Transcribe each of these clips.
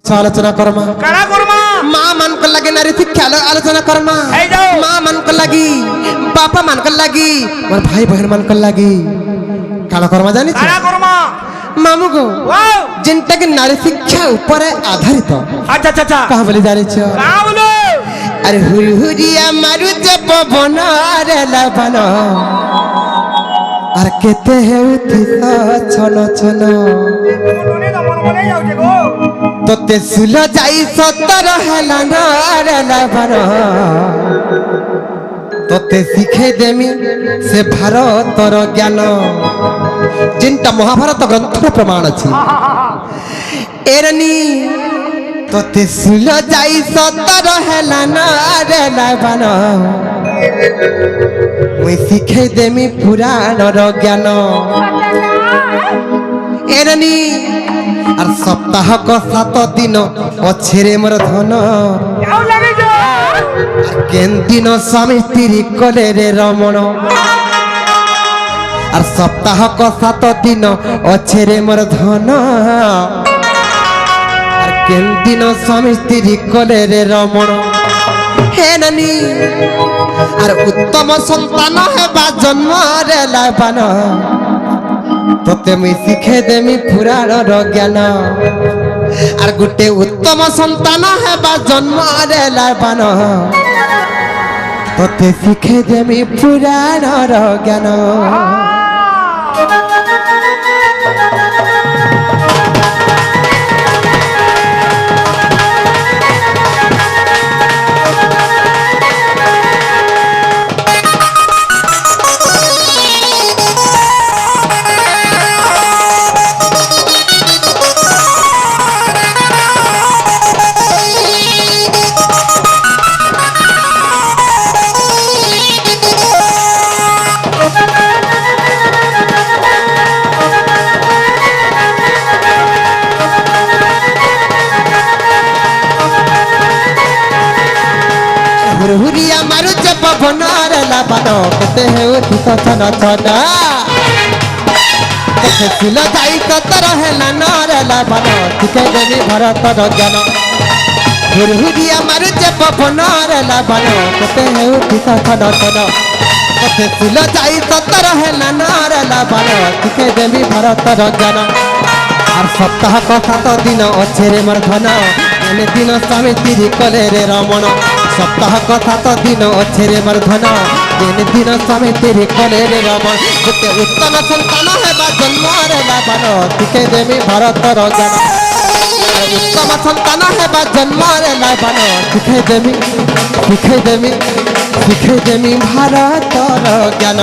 आलोचना करमा काड़ा करमा माँ मन को लगे नारी शिक्षा आलोचना करमा आई जाओ माँ मन को लगी बापा मन को लगी मोर भाई बहन मन को लगी काला करमा जानी काड़ा करमा मामू को वाओ जिनटा की नारी शिक्षा ऊपर आधारित अच्छा अच्छा अच्छा कहा बोली जानी छ कहाँ बोलो अरे हुरी हुरिया मारू जब बना रे लबन अरे केते है उठी छनो छनो टोने तो मन मने जाऊ छे गो तोते सुल जाई सतर हेला ना रे लबन तोते शिखे देमी से भारतर ज्ञान जिनटा महाभारत ग्रंथ प्रमाण अछि एरनी तोते सुल जाई सतर हेला ना रे लबन मुई शिखे देमी पुराणर ज्ञान एरनी আর সপ্তাহ ক 7 দিন অছেরে মোর ধন जाऊ लगे जो কেন দিন স্বামী স্ত্রী কলে রে রমণ আর সপ্তাহ ক 7 দিন অছেরে মোর ধন আর কেন দিন স্বামী স্ত্রী কলে রে রমণ হে নানি আর উত্তম সন্তান হেবা জন্ম রে লাবান তোতে মুই শিখে দেমি পুরাণর জ্ঞান আর গোটে উত্তম সন্তান হেবা জন্ম রে লাবান তোতে শিখে দেমি পুরাণর জ্ঞান हुरिया मारू जब बनार लाबान कते है उठी छन छन कते सुल जाई तर हेला नार लाबान शिखे देवी भारतर ज्ञान हुरिया मारू जब बनार लाबान कते है उठी छन छन कते सुल जाई तर हेला नार लाबान शिखे देवी भारतर ज्ञान আর সপ্তাহ ক 7 দিন অছে রে মোর ধন এনে দিন স্বামী স্ত্রী কলে রে রমণ সপ্তাহ ক 7 দিন অছে রে মোর ধন এনে দিন স্বামী স্ত্রী কলে রে রমণ গোটে উত্তম সন্তান হেবা জন্ম রে লাবান শিখে দেমি ভারতর জ্ঞান উত্তম সন্তান হেবা জন্ম রে লাবান শিখে দেমি ভারতর জ্ঞান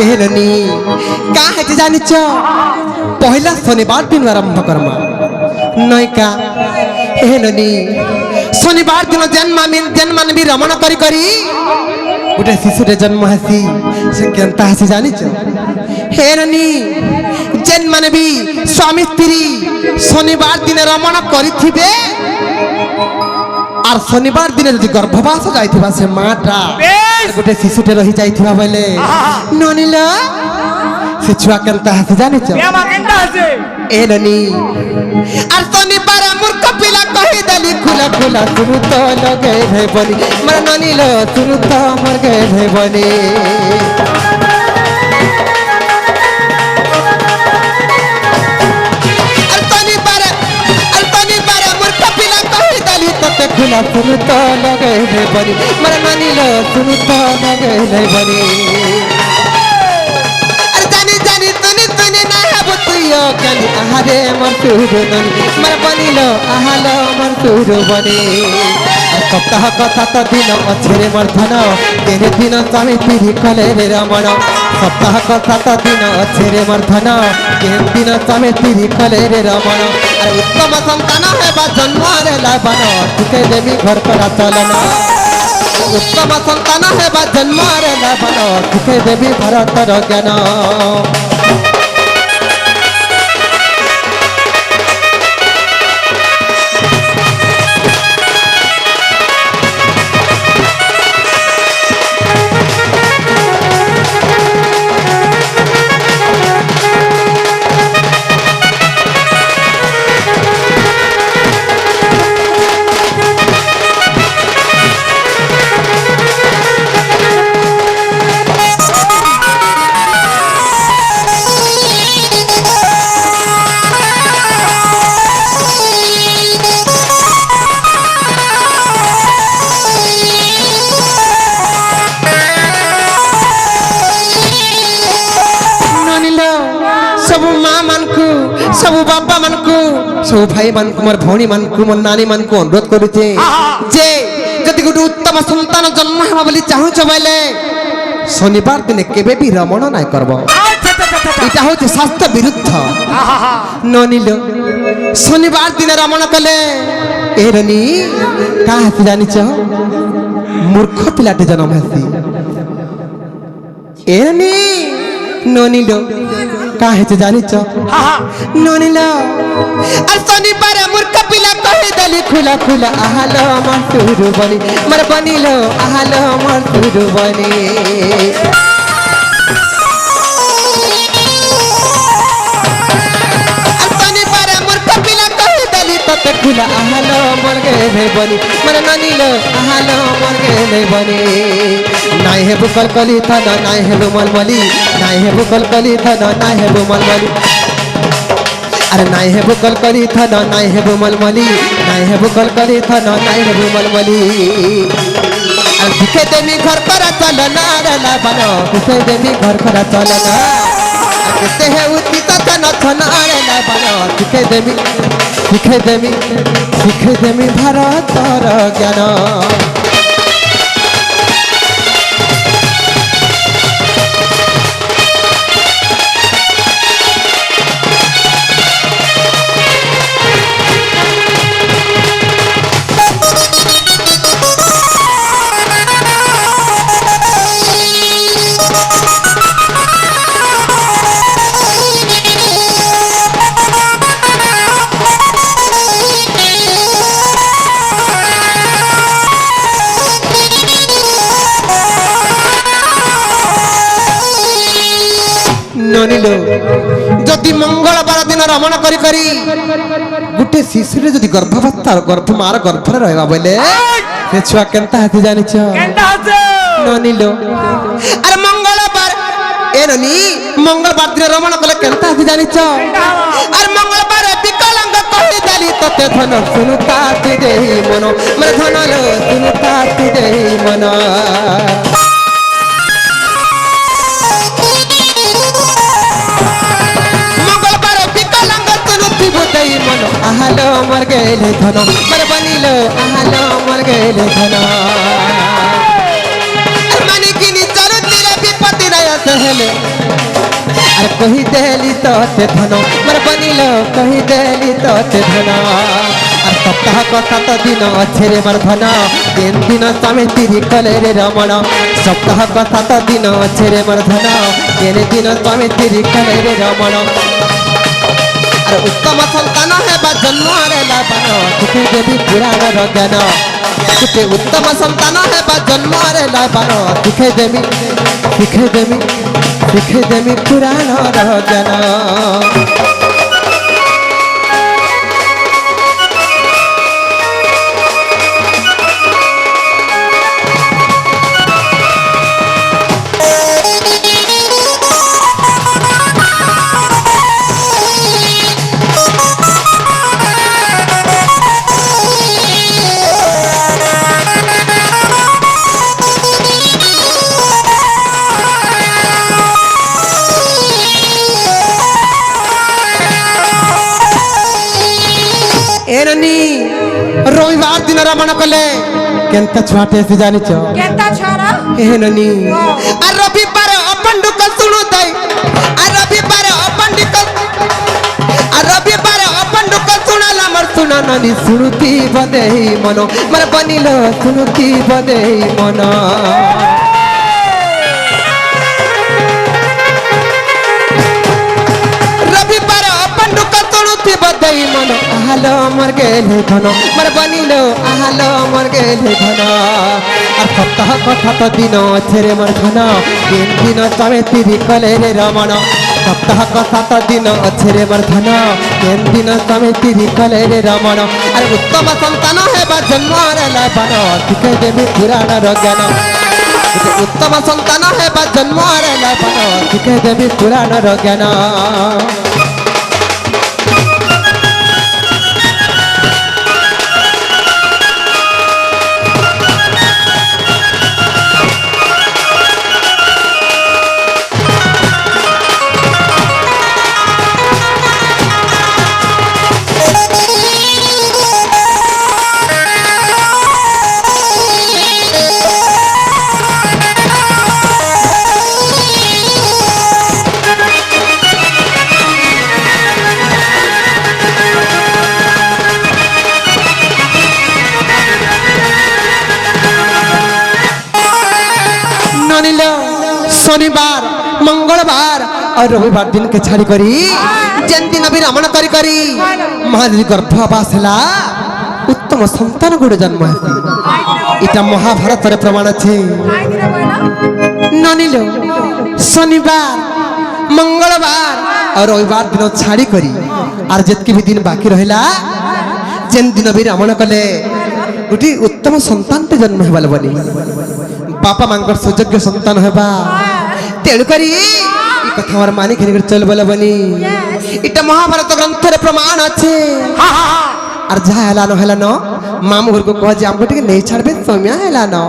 हेलनी का है जानी छ पहला शनिवार दिन आरंभ करमा नय का हेलनी शनिवार दिन जन्म भी रमण करी करी गोटे शिशु रे जन्म हसी से केनता हसी जानी छ हेलनी जन्म भी स्वामी स्त्री शनिवार दिन रमण करिथिबे और शनिवार दिन जदि गर्भवास जाइथिबा से माटा गोटे शिशुटे रही जाइथिबा बेले ननिला से छुआ केनता हसे जानि छ या मा केनता हसे ए ननी और शनिवार मूर्ख पिला कहि दली खुला खुला सुरु तो लगे है बनी मर ननिलो सुरु तो मर गए है बनी खुला सुन तो लगे नहीं बनी मर मानी लो सुन तो लगे नहीं बनी अरे जानी जानी तुनी तुनी ना है वो तुयो ज्ञानी आहारे मर तुरु ननी मर बनी लो आहालो मर तुरु बनी सप्ताह कथा तो दिन अच्छे मर्धन तेरे दिन स्वामी पीढ़ी कले रे रमण सप्ताह कथा तो दिन अच्छे मर्धन तेरे दिन स्वामी पीढ़ी कले रे रमण अरे उत्तम संतान है बा जन्म रे लाभन तुके देवी घर पर चलन उत्तम संतान है बा जन्म रे लाभन तुके देवी भरतर ज्ञान सब बापा मन को सब भाई मन को मोर भौणी मन को मोर नानी मन को अनुरोध करूचे जे जति गुटु उत्तम संतान जन्म हेबा बोली चाहू छबैले शनिवार दिन केबे भी रमण नाय करबो इटा होचे शास्त्र विरुद्ध ननिलो शनिवार दिन रमण कले एरनी का हसी जानिछ मूर्ख पिलाटे जन्म हसी एरनी ननिलो का हेचे जानिछ ननिलो अर शनिवार मूर्ख पिला कहि दली खुला खुला आहालो मस्तुरु बनी मर बनिलो आहालो मस्तुरु बनी शनिवार मूर्ख पिला कहि दली तते खुला आहालो मर गे बनी मर ननिलो आहालो मर गे बनी नाय हे बुकल कली था नाय हे मलमली नाय हे बुकल कली था नाय हे मलमली अरे नाय हे बुकल कली था नाय हे मलमली नाय हे बुकल कली था नाय हे मलमली अरे दिखे देमी घर पर चलना रे लाबनो दिखे देमी घर पर चलना कहते है उती तथा न थना रे लाबनो दिखे देमी भारत र ज्ञान ननिलो जदि मंगलवार दिन रमण करी करी गुटे शिशु रे जदि गर्भवस्था गर्भ मार गर्भ रे रहबा बोले से छुआ केनता हाथी जानिछ केनता हाथे ननिलो अरे मंगलवार ए ननी मंगलवार दिन रमण कले केनता हाथी जानिछ अरे मंगलवार विकलांग कहि दाली तते धन सुनुता ति देहि मन मर धन लो सुनुता ति देहि मन आहालो मर गेले धन मर बनिलो आहालो मर गेले धन माने किनी चलो तेरे विपत्ति नया सहले अरे कहि देली तते धन मर बनिलो कहि देली तते धन अरे सप्ताह कथा तो दिन अच्छे रे मर धन दिन दिन स्वामी तिरी कले रे रमण सप्ताह कथा तो दिन अच्छे रे मर धन दिन दिन स्वामी तिरी कले रे रमण अरे उत्तम संतान है बा जन्म रे लाभन तुके देवी पुराण र ज्ञान तुके उत्तम संतान है बा जन्म रे लाभन तुके देवी पुराण र ज्ञान রমণ কলে কেনতা ছুয়াটে এসে জানিছ কেনতা ছড়া হে ননি আর রবিবার অপন্ডুক শুনু তাই আর রবিবার অপন্ডুক শুনালা মর শুনা ননি শুনুতি বদেই মন মর বনিল শুনুতি বদেই মন রবিবার অপন্ডুক শুনুতি বদেই মন আহালো মর গেলে ধন মর বনিল আহালো মর গেলে ধন আর সপ্তাহ কথা তো দিন ছেড়ে মর ধন দিন দিন তবে তিরি কলে রে রমণ সপ্তাহ কথা তো দিন ছেড়ে মর ধন দিন দিন তবে তিরি কলে রে রমণ আর উত্তম সন্তান হেবা জন্মরে লাভন শিখে দেবী পুরাণর জ্ঞান উত্তম সন্তান হেবা জন্মরে লাভন শিখে দেবী পুরাণর জ্ঞান शनिवार मंगलवार और रविवार दिन के छाड़ी करी जेन दिन अभी रमण करी करी महादेवी गर्भवास है उत्तम संतान गुड़ जन्म है इटा महाभारत रे प्रमाण अच्छे ननिलो शनिवार मंगलवार और रविवार दिन छाड़ी करी और जितकी भी दिन बाकी रहला जेन दिन अभी रमण कले गोटे उत्तम संतान ते जन्म है बनी बापा मांगर सुयोग्य संतान हेबा तेणुकरी ई कथा हमर मानी खेली चल बनी इटा महाभारत ग्रंथ रे प्रमाण अच्छे और जहा हेला न हेला न मामू घर को कह जे हमको टिके नहीं छाड़बे सौम्या हेला न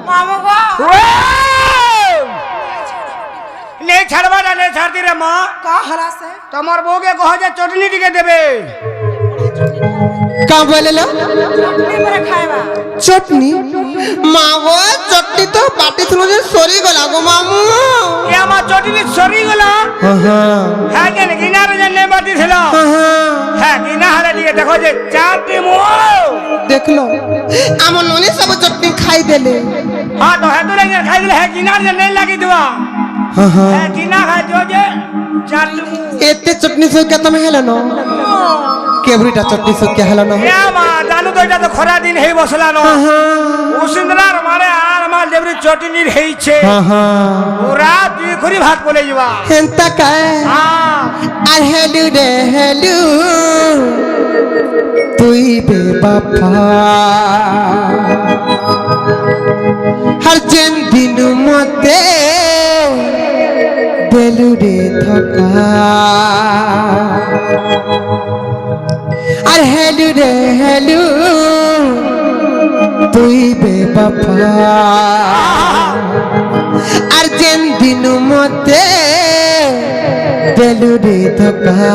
मामू को नहीं छाड़बा ना नहीं छाड़ती रे मां का हरा से तमर बो के कह जे चटनी टिके देबे का बोले लो चटनी पर खाएबा चटनी मावो चटनी तो पाटी सुनो जे सरी गला गो मामू ये मा चटनी सरी गला हां हां है के किनार जे ने बाटी थिला हां है किनारे दिए देखो जे चाटी मो देख लो हम नोनी सब चटनी खाई देले हां तो है तो ले खाई देले है किनार जे नहीं लागी दुआ हां हां है किना खा जो जे चाटी मो एते चटनी से क्या तमे हेला न केबरीटा चटनी से क्या हेला न या मा जानू तो এটা তো খরা দিন হেই বসলা ন উসিন্দ্রার মারে আর মাল দেবরি চটনি হেইছে हां हां পুরা দুই খরি ভাত বলে যাবা हेंता काय हां আর হেলু রে হেলু তুই বেवफा हर जेन दिन मते देलु रे धोखा আর হেলু রে হেলু তুই বেवफा আর যেন দিন মতে দেলু রে ধোকা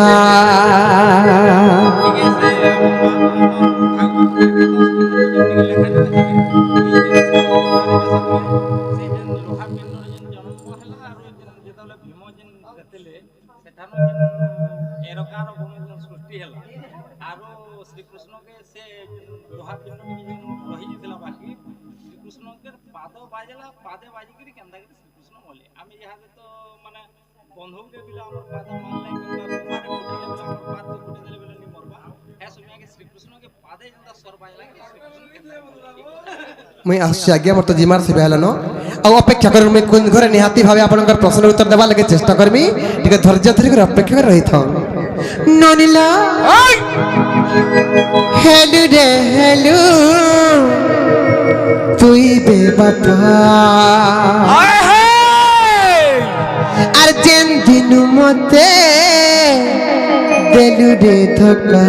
श्रीकृष्ण के से लोहा पिंड रही जेतला बाकी श्रीकृष्ण के पाद बाजला पादे बाजी करी केंदा करी श्रीकृष्ण बोले आमी इहादे तो माने बंधु के बिला हमर पाद मारले किंबा मारे फुटले बिला हमर पाद के फुटे देले बिला नि मरबा है समय के श्रीकृष्ण के पादे जंदा सर बाजला कि श्रीकृष्ण केंदा मैं आशा आज्ञा मत जिमार से बेहला न आ अपेक्षा कर मैं कोन घरे निहाती भावे आपनकर प्रश्न उत्तर देबा लगे चेष्टा करमी टिके धैर्य धरि कर अपेक्षा कर रही था ननिला हेलु रे हेलु তুই বেवफा हाय हाय আর যেন দিন মতে দেলু রে ধোকা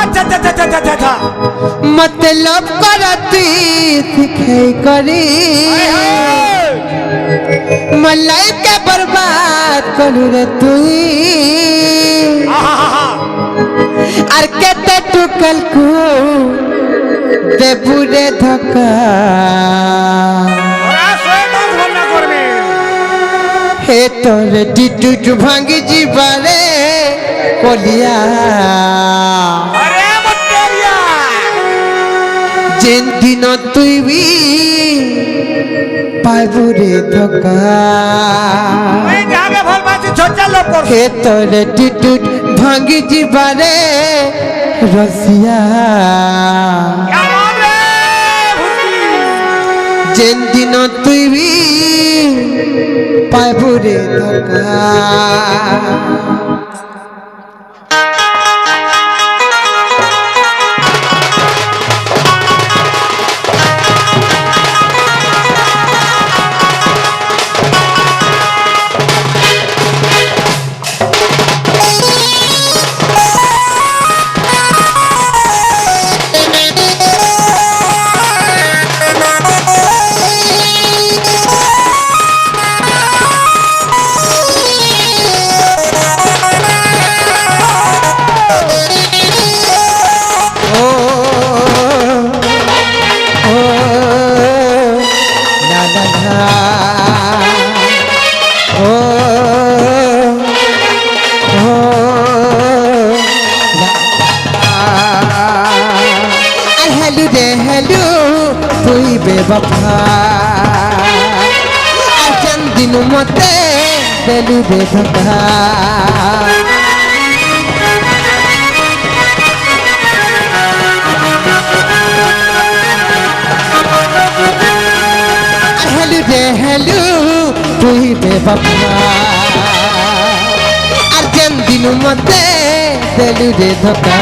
अच्छा अच्छा अच्छा अच्छा अच्छा मतलब करती सिखे करी मलाई के बर्बाद करू रे तुई আর কেতে টুকলকু দেবুরে ধোকা ওরা সে কাজ বন্ধ করবে হে তোর ডিটুট ভাঙ্গি যাবারে কলিয়া আরে মটেরিয়া যেন দিন তুই বি পাইবুরে ধোকা ওই জায়গা ভাল বাজি ছোট লোক করছে হে তোর ডিটুট ভাঙ্গি যাবারে রসিয়া কেমন রে ভুকি যেন দিন তুই বি পাইবুরে ধোকা हेलो तुई बेवफा आचन दिन मते देलु बेधका हेलो तुई बेवफा आचन दिन मते देलु बेधका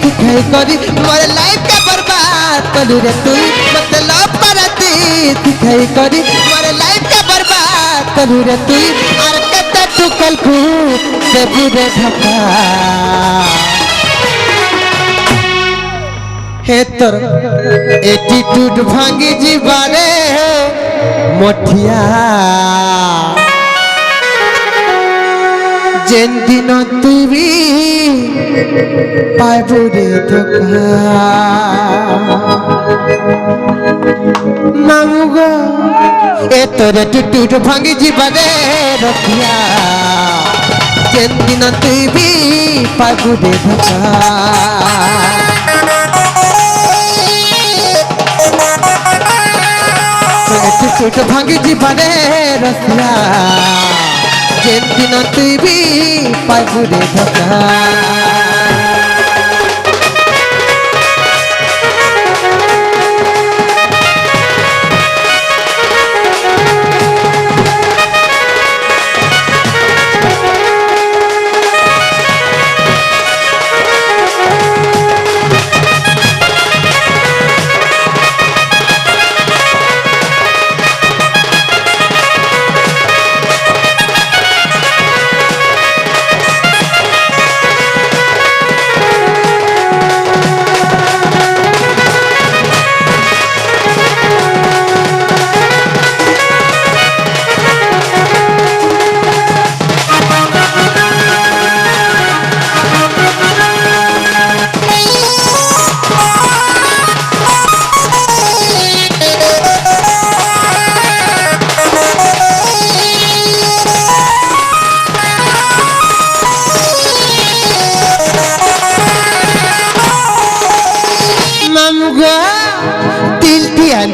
सिखाई करी मोर लाइफ का बर्बाद कलू रे तू मतलब परती सिखाई करी मोर लाइफ का बर्बाद कलू रे तू और कत्ता टुकल को से बुरे धक्का हे तोर एटीट्यूड भांगी जीवारे मोठिया जेन दिन तुई पाइबुरे धोखा मामुगो ए तोरे टूट भांगी जीवारे रखिया जेन दिन तुई भी पाइबुरे धोखा टूट भांगी जीवारे रखिया जेन दिन तुई भी पाइबुरे धोखा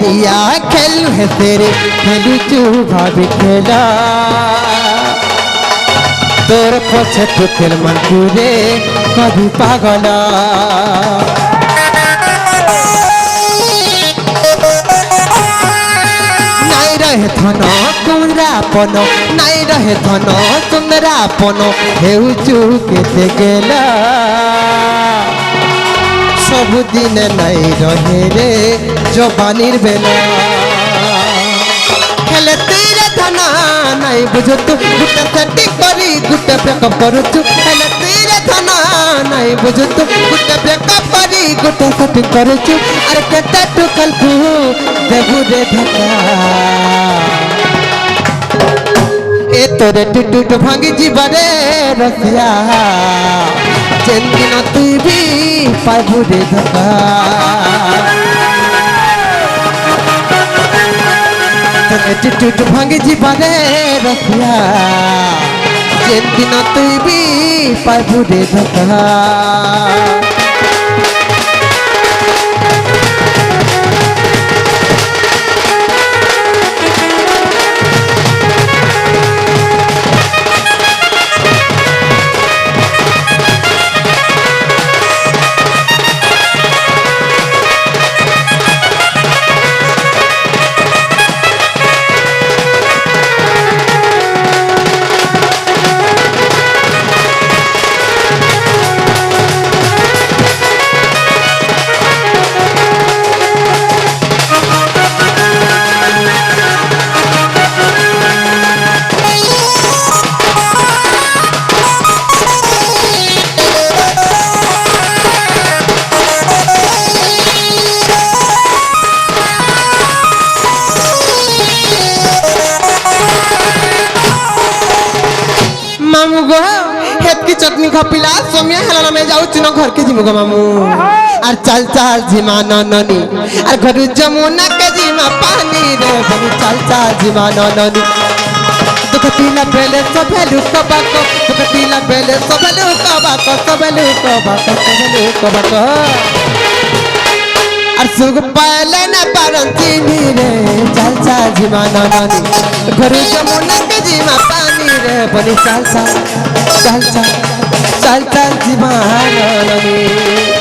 लिया खेल है तेरे खेलू तू भाभी खेला तोर पछे तू खेल मन पूरे कभी पागला नहीं रहे धन कुंदरापन नहीं रहे धन कुंदरापन हेउ चुके गेला सबुदिन नहीं रहे रे जवानीर बेला खेले तेरे धना नहीं बुझो तू गुटे सेटी करी गुटे ब्रेकअप करू तू खेले तेरे धना नहीं बुझो तू गुटे ब्रेकअप करी गुटे सेटी करू तू अरे केते टुकल को देबु रे धक्का এ তোরে টুটুট ভাঙি জীবনে রসিয়া যেদিন তুই বি পাইবু রে ধোকা তোরে টুটুট ভাঙি জীবনে রসিয়া যেদিন তুই বি পাইবু রে ধোকা मामू गो हेत की चटनी खपिला सोमिया हेला में जाऊ चिनो घर के जिमु गो मामू और चल चल जिमा ननी और घर जमुना के जिमा पानी रे बनी चल चल जिमा ननी दुख पीला पहले सबलु कबाको दुख पीला पहले सबलु कबाको सबलु कबाको सबलु कबाको और सुख पहले न पारंती रे चल चल जिमा ननी घर जमुना के जिमा पानी रे बनी चल चल चल चल चल चल जिमा ननी